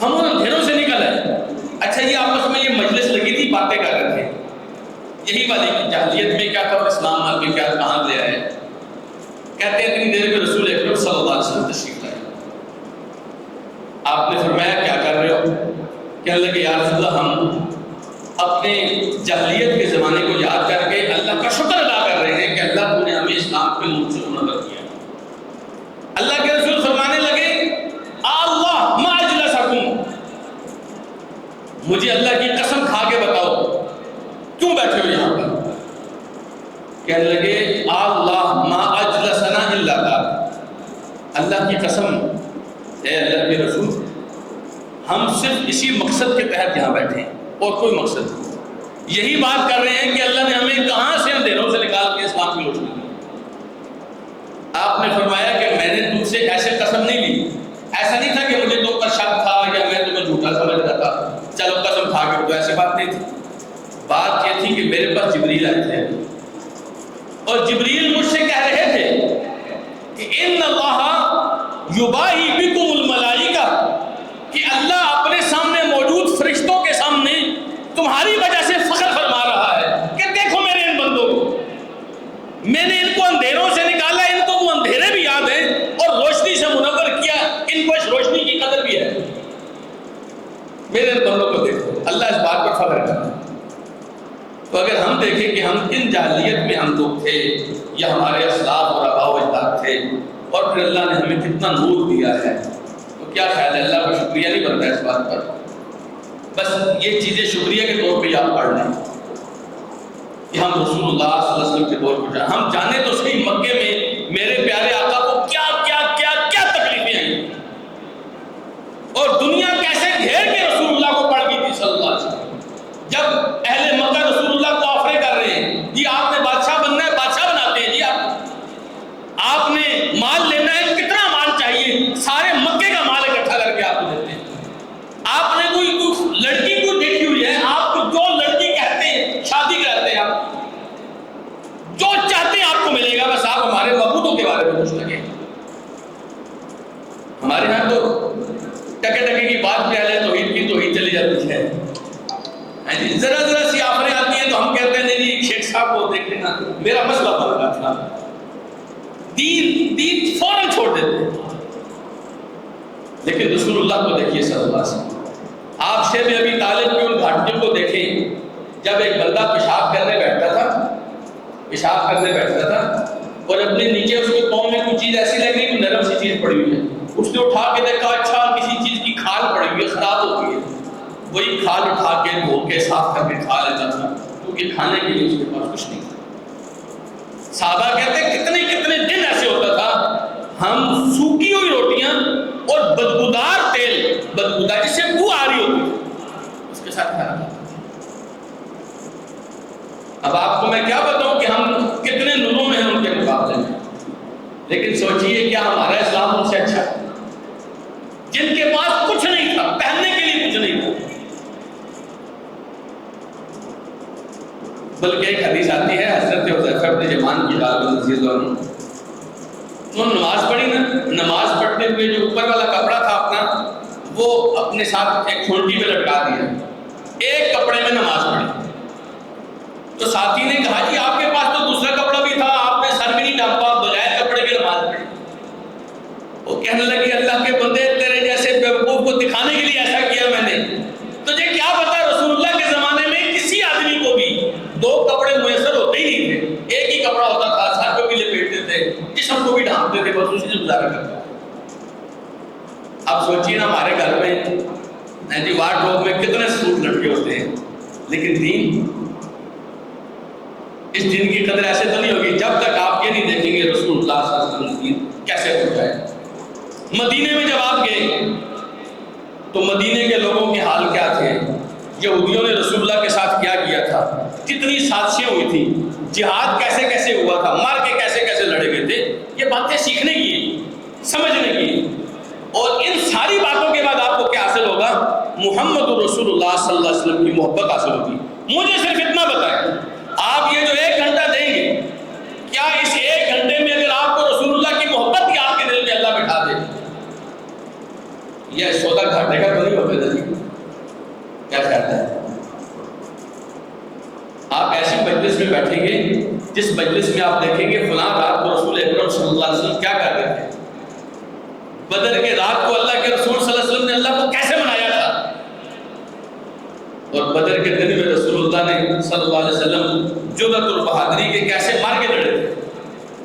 ہم ان اندھیروں سے نکل آئے۔ اچھا یہ آپس میں یہ مجلس لگی تھی، باتیں کر رہے تھے یہی والی کہ جاہلیت میں کیا تھا اور اسلام میں کیا کہاں لے آئے۔ کہتے ہیں اتنی دیر میں رسول اکرم صلی اللہ علیہ وسلم تشریف لائے، آپ نے فرمایا کیا کر رہے ہو؟ کہنے لگے یا رسول اللہ ہم اپنے جاہلیت کے زمانے کو یاد کر کے اللہ کا شکر ادا کر رہے ہیں کہ اللہ تو نے ہمیں اسلام کے منہ سے منور کیا۔ اللہ کے رسول فرمانے لگے اللہ ما اجلسکم، مجھے اللہ کی قسم کھا کے بتاؤ کیوں بیٹھے ہو یہاں پر؟ کہنے لگے اللہ ما اجلسنا الا ذاک، اللہ کی قسم اے اللہ کے رسول ہم صرف اسی مقصد کے تحت یہاں بیٹھے ہیں اور کوئی مقصد نہیں، یہی بات کر رہے ہیں کہ اللہ نے ہمیں کہاں سے اندھیروں سے نکال کے اسلام کی روشنی دی۔ آپ نے فرمایا کہ میں نے تم سے ایسے قسم نہیں لی، ایسا نہیں تھا کہ مجھے تم پر شک تھا یا میں تمہیں جھوٹا سمجھ رہا تھا چلو قسم کھا کے، تو ایسی بات نہیں تھی۔ بات یہ تھی کہ میرے پاس جبریل آئے تھے اور جبریل مجھ سے کہہ رہے تھے کہ ان اللہ یباہی بکم الملائکہ، کہ اللہ اپنے سامنے موجود فرشتوں کے سامنے تمہاری وجہ سے فخر فرما رہا ہے کہ دیکھو میرے ان بندوں کو، میں نے ان کو اندھیروں سے نکالا، ان کو وہ اندھیرے بھی یاد ہیں اور روشنی سے منور کیا، ان کو اس روشنی کی قدر بھی ہے، میرے ان بندوں کو دیکھو۔ اللہ اس بات پر فخر کرتا ہے۔ تو اگر ہم دیکھیں کہ ہم کن جاہلیت میں ہم لوگ تھے یا ہمارے اسلاف اور آباء و اجداد تھے اور پھر اللہ نے ہمیں کتنا نور دیا ہے، تو کیا خیال ہے اللہ کا شکریہ نہیں بنتا ہے اس بات پر؟ بس یہ چیزیں شکریہ کے طور پہ یاد پڑھ لیں کہ ہم رسول اللہ صلی اللہ علیہ وسلم کے دور کو جائیں، ہم جانے تو صحیح مکے میں میرے پیارے آقا کو کیا کیا کیا کیا تکلیفیں آئیں اور دنیا کیسے گھیر کے رسول اللہ کو پڑ گئی تھی صلی اللہ علیہ وسلم۔ جب اہل مکہ رسول اللہ کو آفرے کر رہے ہیں، جی آپ نے بادشاہ بننا ہے، بادشاہ بناتے ہیں، جی آپ نے مال لینا ہے، کتنا مال چاہیے، سارے مکے کا مال اکٹھا کر کے آپ کو دیتے ہیں۔ آپ نے کوئی لڑکی کو دیکھی ہوئی ہے، آپ کو جو لڑکی کہتے ہیں شادی کرتے ہیں، آپ جو چاہتے ہیں آپ کو ملے گا، بس آپ ہمارے مبعوثوں کے بارے میں کچھ لگے۔ ہمارے یہاں تو ٹکے ٹکے کی بات پہ اہل توحید کی توحید چلی جاتی ہے، ذرا ذرا سی آفریں آتی ہیں تو ہم کہتے ہیں نہیں شیخ صاحب کو دیکھ لینا، میرا مسئلہ بن رہا تھا، دین فوراً چھوڑ دیتے ہیں۔ لیکن رسول اللہ کو دیکھیے صلی اللہ علیہ وسلم، آپ سے بھی ابھی طالب کی ان گھاٹیوں کو دیکھیں، جب ایک بندہ پیشاب کرنے بیٹھتا تھا اور اپنے نیچے اس کے پاؤں میں کچھ چیز ایسی لگ رہی کہ نرم سی چیز پڑی ہوئی ہے، اس نے اٹھا کے دیکھا اچھا کسی چیز کی کھال پڑی ہوئی ہے، خراب ہو گئی ہے، وہی کھال اٹھا کے دھو کے صاف کر کے کھا لیتا تھا، کیونکہ کھانے کے لیے اس کے پاس کچھ نہیں تھا۔ صحابہ کہتے ہیں کتنے کتنے دن ایسے ہوتا تھا ہم سوکھی ہوئی روٹیاں اور بدبودار تیل، بدبودار جس سے بو آ رہی ہوتی اس کے ساتھ کھانا تھا۔ اب آپ کو میں کیا بتاؤں کہ ہم کتنے نوروں میں ہیں ان کے مقابلے میں، لیکن سوچئے کیا ہمارا اسلام ان سے اچھا ہے؟ جن کے پاس کچھ نہیں تھا، پہننے کے لیے کچھ نہیں تھا، بلکہ ایک حدیث آتی ہے حضرت حذیفہ بن یمان کی رضی اللہ عنہ، انہوں نے نماز پڑھی نا، نماز پڑھتے ہوئے جو اوپر والا کپڑا تھا اپنا وہ اپنے ساتھ ایک کھونٹی میں لٹکا دیا، ایک کپڑے میں نماز پڑھی۔ تو ساتھی نے کہا جی آپ کے پاس تو دوسرا کپڑا بھی تھا، آپ نے سر بھی نہیں ڈھانپا، بغیر کپڑے کے نماز پڑھی۔ وہ کہنے لگے اللہ کے بندے تیرے جیسے بیوقوف کو دکھانے کے لیے ایسا کیا میں نے، تجھے کیا پتا رسول اللہ کے زمانے میں کسی آدمی کو بھی دو کپڑے میسر ہوتے ہی نہیں تھے، ایک ہی کپڑا ہوتا تھا، سر کو بھی لپیٹتے تھے، جسم کو بھی ڈھانپتے تھے، بس اسی سے گزارا کرتے تھے۔ اب سوچیے نا ہمارے گھر میں وارڈروب میں کتنے سوٹ لٹکے ہوتے ہیں، لیکن دین، اس دین کی قدر ایسے تو نہیں ہوگی جب تک آپ یہ نہیں دیکھیں گے کیسے پہنچائے۔ مدینے میں جب آپ گئے تو مدینے کے لوگوں کے حال کیا تھے، یہودیوں نے رسول اللہ کے ساتھ کیا کیا تھا، کتنی سازشیں ہوئی تھی، جہاد کیسے کیسے ہوا تھا، مار کے کیسے کیسے لڑے گئے تھے، یہ باتیں سیکھنے کی، سمجھنے کی۔ اور ان ساری باتوں کے بعد آپ کو کیا حاصل ہوگا؟ محمد رسول اللہ صلی اللہ علیہ وسلم کی محبت حاصل ہوگی۔ مجھے صرف اتنا بتائیں، آپ یہ جو 1 گھنٹہ دیں گے، کیا اس 1 گھنٹے میں اگر آپ کو رسول اللہ کی محبت کی آپ کے دل میں اللہ بٹھا دے، یہ سودا گھاٹے کا تو نہیں ہوگا جی؟ کیا کہتا ہے؟ آپ ایسی مجلس میں بیٹھیں گے جس مجلس میں آپ دیکھیں گے فلاں رات کو رسول اکرم صلی اللہ علیہ وسلم کیا کر رہے تھے، بدر کے رات کو اللہ کے رسول صلی اللہ علیہ وسلم نے اللہ کو کیسے منایا تھا، اور بدر کے دن میں رسول اللہ نے صلی اللہ علیہ وسلم جرأت اور بہادری کے کیسے مار کے لڑے تھے۔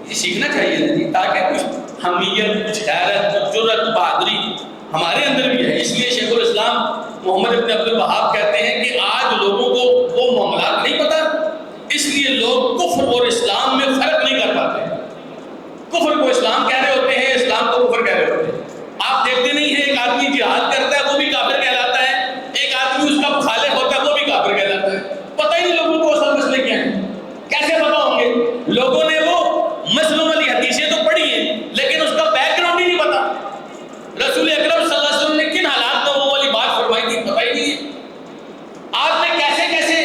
یہ سیکھنا چاہیے نا، تاکہ کچھ حمیت، کچھ غیرت، کچھ جرأت، بہادری ہمارے اندر بھی ہے۔ اس لیے شیخ الاسلام محمد ابن عبد الوہاب کہتے ہیں کہ آج لوگوں کو وہ معاملات نہیں پتہ، اس لیے لوگ کفر اور اسلام میں فرق نہیں کر پاتے۔ کفر کو اسلام کہہ رہے ہوتے ہیں، اسلام کو کفر کہہ رہے ہوتے ہیں۔ آپ دیکھتے نہیں ہیں ایک آدمی جہاد کرتا ہے وہ بھی کافر کہلاتا ہے، ایک آدمی اس کا مخالف ہوتا ہے وہ بھی کافر کہلاتا ہے۔ پتہ ہی نہیں لوگوں کو اصل مسئلے کیا ہیں، کیسے پتہ ہوں گے؟ لوگوں نے وہ مسلم والی حدیثیں تو پڑھی ہیں لیکن اس کا بیک گراؤنڈ ہی نہیں پتا، رسول اکرم صلی اللہ علیہ وسلم نے کن حالات میں وہ والی بات فرمائی تھی پتہ ہی نہیں ہے۔ آپ نے کیسے کیسے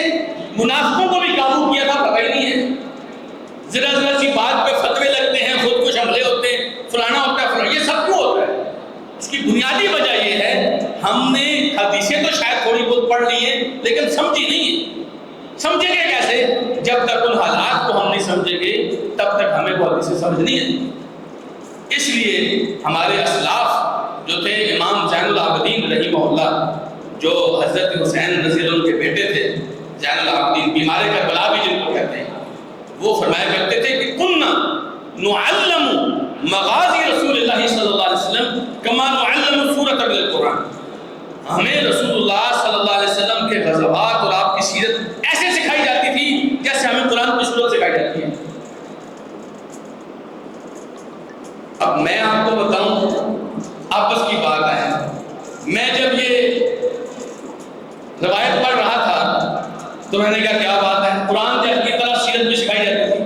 منافقوں کو بھی قابو کیا تھا پتہ ہی نہیں ہے۔ ذرا سی بات پہ فتوے لگتے ہیں، خود کش حملے ہوتے ہیں، فلانا ہوتا ہے فلانا، یہ سب کیوں ہوتا ہے؟ اس کی بنیادی وجہ یہ ہے ہم نے حدیثیں تو شاید تھوڑی بہت پڑھ لی ہیں لیکن سمجھی نہیں ہے۔ سمجھیں گے کیسے؟ جب تک ان حالات کو ہم نہیں سمجھیں گے تب تک ہمیں وہ حدیثیں سمجھنی ہے۔ اس لیے ہمارے اسلاف جو تھے، امام زین العابدین رحمہ اللہ، جو حضرت حسین رضی اللہ عنہ کے بیٹے تھے، زین العابدین بیمار کربلا بھی جن کو کہتے ہیں، وہ فرمایا کرتے تھے کہ کننا نعلم مغازی رسول اللہ صلی اللہ علیہ وسلم کما نعلم سورۃ من القرآن۔ ہمیں رسول اللہ صلی اللہ علیہ وسلم کے غزوات اور آپ کی سیرت ایسے سکھائی جاتی تھی جیسے ہمیں قرآن کی سورت سکھائی جاتی ہے۔ اب میں آپ کو بتاؤں، آپس کی بات ہے، میں جب یہ روایت پڑھ رہا تھا تو میں نے کہا کیا بات ہے، قرآن کی طرح سیرت بھی سکھائی جاتی تھی،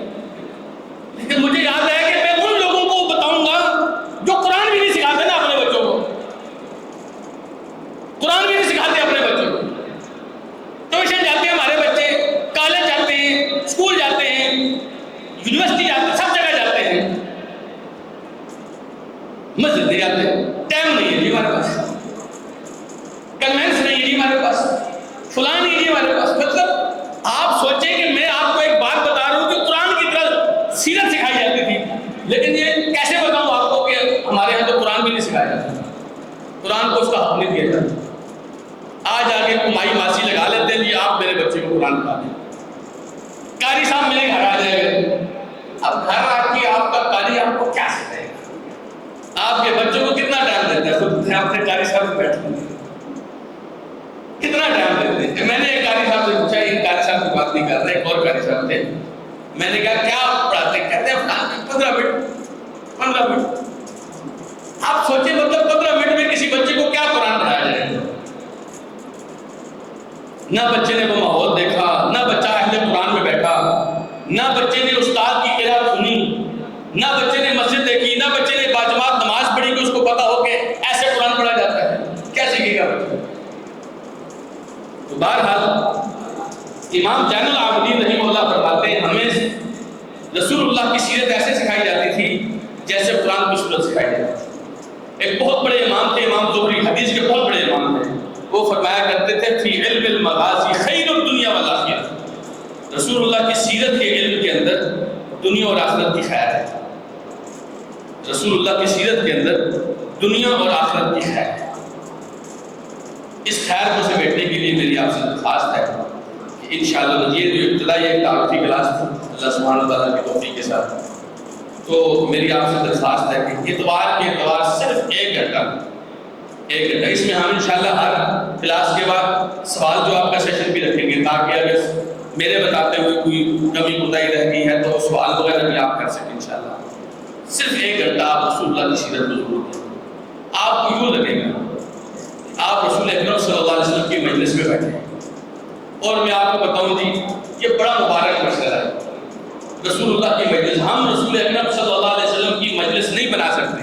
لیکن مجھے یاد ہے کہ میں ان لوگوں کو بتاؤں گا جو قرآن بھی نہیں سکھاتے نا اپنے بچوں کو، قرآن بھی نہیں سکھاتے اپنے بچوں کو۔ ٹیوشن جاتے ہیں ہمارے بچے، کالج جاتے ہیں، اسکول جاتے ہیں، یونیورسٹی جاتے ہیں، سب جگہ جاتے ہیں، مسجد نہیں جاتے، ٹائم نہیں ہے جی ہمارے پاس، کنوینس نہیں ہے جی ہمارے پاس، فلاں نہیں ہے جی ہمارے پاس۔ مطلب آپ سوچیں کہ میں آپ کو ایک بات بتا رہا ہوں کہ قرآن کی طرح سیرت سکھائی جاتی تھی، لیکن یہ کیسے بتاؤں آپ کو کہ ہمارے یہاں تو قرآن بھی نہیں سکھایا جاتا، قرآن کو اس کا حق نہیں دیا جاتا۔ آج آگے مائی ماسی لگا لیتے ہیں جی آپ میرے بچے کو قرآن پڑھا دیں، قاری صاحب میرے گھر آ جائے گا، اب گھر آ کے آپ کا قاری آپ کو کیا سکھائے گا؟ آپ کے بچوں کو کتنا ٹائم دیتے ہیں؟ خود اپنے قاری صاحب کو بیٹھتے ہیں، کتنا ٹائم دیتے ہیں؟ میں نے ایک قاری صاحب سے پوچھا، ایک قاری صاحب کی بات نہیں کر رہے، ایک اور قاری صاحب تھے، میں نے کہا کیا آپ پڑھاتے ہیں؟ کہتے ہیں 15 منٹ۔ آپ سوچیں مطلب 15 منٹ میں کسی بچے کو کیا قرآن پڑھایا جائے گا؟ نہ بچے نے وہ ماحول دیکھا، نہ بچہ اہل قرآن میں بیٹھا، نہ بچے نے استاد کی قرات سنی، نہ بچے نے مسجد دیکھی، نہ بچے نے باجماعت نماز پڑھی کہ اس کو پتا ہو کہ ایسے قرآن پڑھا جاتا ہے، کیا سیکھے گا بچہ؟ تو بہرحال امام زین العابدین رحمہ اللہ فرماتے ہیں ہمیں رسول اللہ کی سیرت ایسے سکھائی جاتی تھی جیسے قرآن کی سورت سکھائی جاتی تھی۔ ایک بہت بڑے امام تھے، امام زہری، حدیث کے بہت بڑے امام تھے، وہ فرمایا کرتے تھے فی علم المغازی خیر الدنیا والآخرہ، رسول اللہ کی سیرت کے علم کے اندر دنیا اور آخرت کی خیر ہے، رسول اللہ کی سیرت کے اندر دنیا اور آخرت کی خیر ہے۔ اس خیر کو سمیٹنے کے لیے میری آپ سے درخواست ہے کہ انشاءاللہ یہ جو ابتدائی ایک تعارفی کلاس اللہ سبحانہ وتعالیٰ کی توفیق کے ساتھ، تو میری آپ سے درخواست ہے کہ اتوار کے اتوار صرف 1 گھنٹہ، اس میں ہم انشاءاللہ ہر کلاس کے بعد سوال جواب کا سیشن بھی رکھیں گے، تاکہ اگر میرے بتاتے ہوئے کوئی کمی کوتاہی رہ گئی ہے تو سوال وغیرہ بھی آپ کر سکیں انشاءاللہ۔ صرف 1 گھنٹہ آپ رسول اللہ کی سیرت کو ضرور دیں. آپ کو یوں لگے گا آپ رسول اکرم صلی اللہ علیہ وسلم کی مجلس میں بیٹھے ہیں. اور میں آپ کو بتاؤں جی یہ بڑا مبارک مشورہ ہے. رسول اللہ کی مجلس، ہم رسول اکرم صلی اللہ علیہ وسلم کی مجلس نہیں بنا سکتے،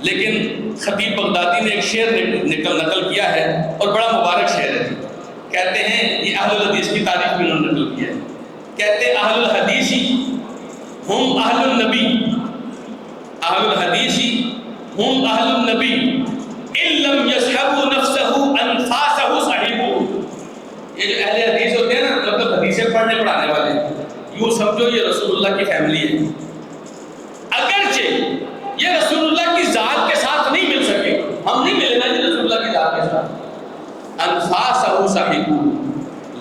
لیکن خطیب بغدادی نے ایک شعر نقل کیا ہے اور بڑا مبارک شعر ہے. کہتے ہیں، یہ اہل الحدیث کی تاریخ میں انہوں نے نقل کیا ہے. کہتے ہیں اہل الحدیث ہم اہل النبی، اہل الحدیث ہم اہل النبی ان لم یصحبوا نفسه انفاسه صاحبوا. یہ جو اہل حدیث ہوتے ہیں نا، مطلب حدیثیں پڑھنے پڑھانے والے، یوں سمجھو یہ رسول اللہ کی فیملی ہے. اگرچہ یہ رسول اللہ کی ذات کے ساتھ نہیں مل سکے، ہم نہیں ملے نا رسول اللہ کی ذات کے ساتھ، انفاسہ صاحبہ،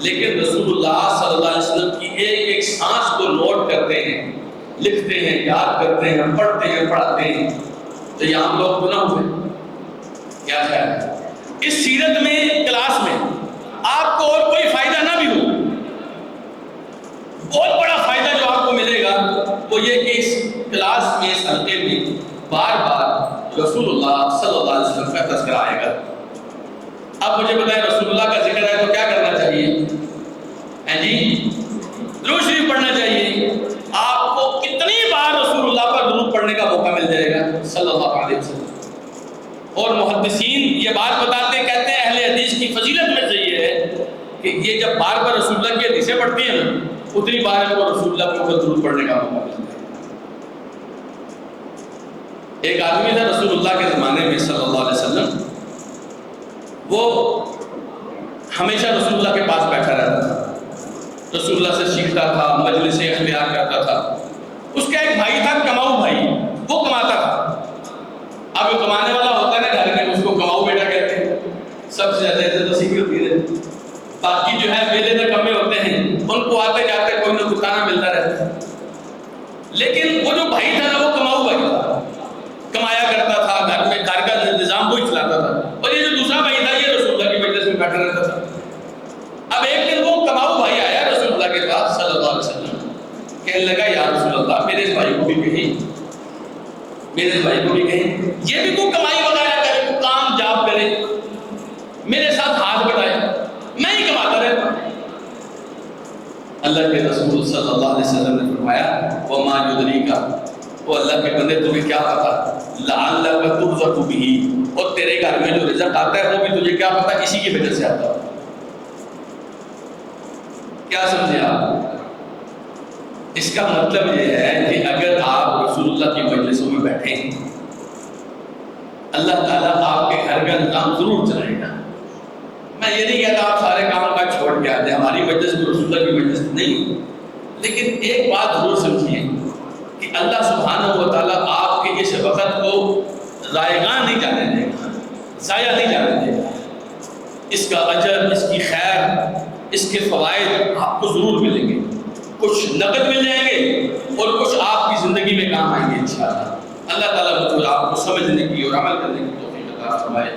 لیکن رسول اللہ صلی اللہ علیہ وسلم کی ایک ایک سانس کو نوٹ کرتے ہیں، لکھتے ہیں، یاد کرتے ہیں، پڑھتے ہیں، پڑھاتے ہیں. تو یہ عام لوگ تو نہ ہوئے. کیا خیال ہے اس سیرت میں کلاس میں آپ کو اور کوئی فائدہ نہ بھی ہو، بہت بڑا فائدہ جو آپ کو ملے گا وہ یہ کہ اس کلاس میں، اس حلقے میں بار بار رسول اللہ صلی اللہ علیہ وسلم کا تذکرہ آئے گا. اب مجھے بتائیں رسول اللہ کا ذکر ہے تو کیا کرنا چاہیے؟ جی درود شریف پڑھنا چاہیے. آپ کو کتنی بار رسول اللہ پر درود پڑھنے کا موقع مل جائے گا صلی اللہ علیہ وسلم. اور محدثین یہ بات بتاتے ہیں، کہتے ہیں اہل حدیث کی فضیلت میں سے یہ ہے کہ یہ جب بار بار رسول اللہ کی حدیثیں پڑھتی ہیں نا، اتنی بار ان کو رسول اللہ کے اوپر درود پڑھنے کا موقع ملتا ہے. ایک آدمی تھا رسول اللہ کے زمانے میں صلی اللہ علیہ وسلم، وہ ہمیشہ رسول اللہ کے پاس بیٹھا رہتا تھا، رسول اللہ سے سیکھتا تھا، مجلسیں اختیار کرتا تھا. اس کا ایک بھائی تھا، کماؤ بھائی، وہ کماتا تھا. اب جو کمانے والا ہوتا ہے نا گھر میں، اس کو کماؤ بیٹا کہتے ہیں. سب سے زیادہ عزت اسی کی ہوتی ہے. باقی جو ہے بیلے میں کمے ہوتے ہیں، ان کو آتے جاتے کوئی نہ کھانا ملتا رہتا ہے. لیکن وہ جو بھائی تھا نا، وہ کماؤ بھائی تھا، کمایا کرتا تھا، گھر میں گھر کا نظام وہی چلاتا تھا. اور یہ جو دوسرا بھائی تھا، یہ رسول اللہ کی مجلس میں بیٹھا رہتا تھا. اب ایک دن وہ کماؤ بھائی آیا رسول اللہ کے پاس صلی اللہ علیہ وسلم، کہنے لگا یا رسول اللہ، میرے اس بھائی کو بھی کہیں، میرے اس بھائی کو بھی کہیں یہ بھی کوئی کمائی وغیرہ کرے، کوئی کام جاب کرے، میرے ساتھ ہاتھ بٹائے، میں ہی کماتا رہتا. اللہ کے رسول صلی اللہ علیہ وسلم نے فرمایا وما یدریک، وہ اللہ کے بندے تمہیں کیا پتا، لعلک ترزق بہ، اور تیرے گھر میں جو رزق آتا ہے وہ بھی تجھے کیا پتا اسی کی وجہ سے آتا ہے. کیا سمجھے آپ؟ اس کا مطلب یہ ہے کہ اگر آپ رسول اللہ کی مجلسوں میں بیٹھیں، اللہ تعالیٰ آپ کے گھر کا نظام ضرور چلائے گا. میں یہ نہیں کہتا آپ سارے کام کا چھوڑ کے آ جائیں، ہماری مجلس کو رسول اللہ کی مجلس نہیں، لیکن ایک بات ضرور سمجھیے کہ اللہ سبحانہ و تعالیٰ آپ کے اس وقت کو ضائع نہیں جانے دے گا، ضائع نہیں جانے دے گا. اس کا اجر، اس کی خیر، اس کے فوائد آپ کو ضرور ملیں گے. کچھ نقد مل جائیں گے اور کچھ آپ کی زندگی میں کام آئیں گے انشاءاللہ. اللہ تعالیٰ مجھے آپ کو سمجھنے کی اور عمل کرنے کی توفیق عطا فرمائے.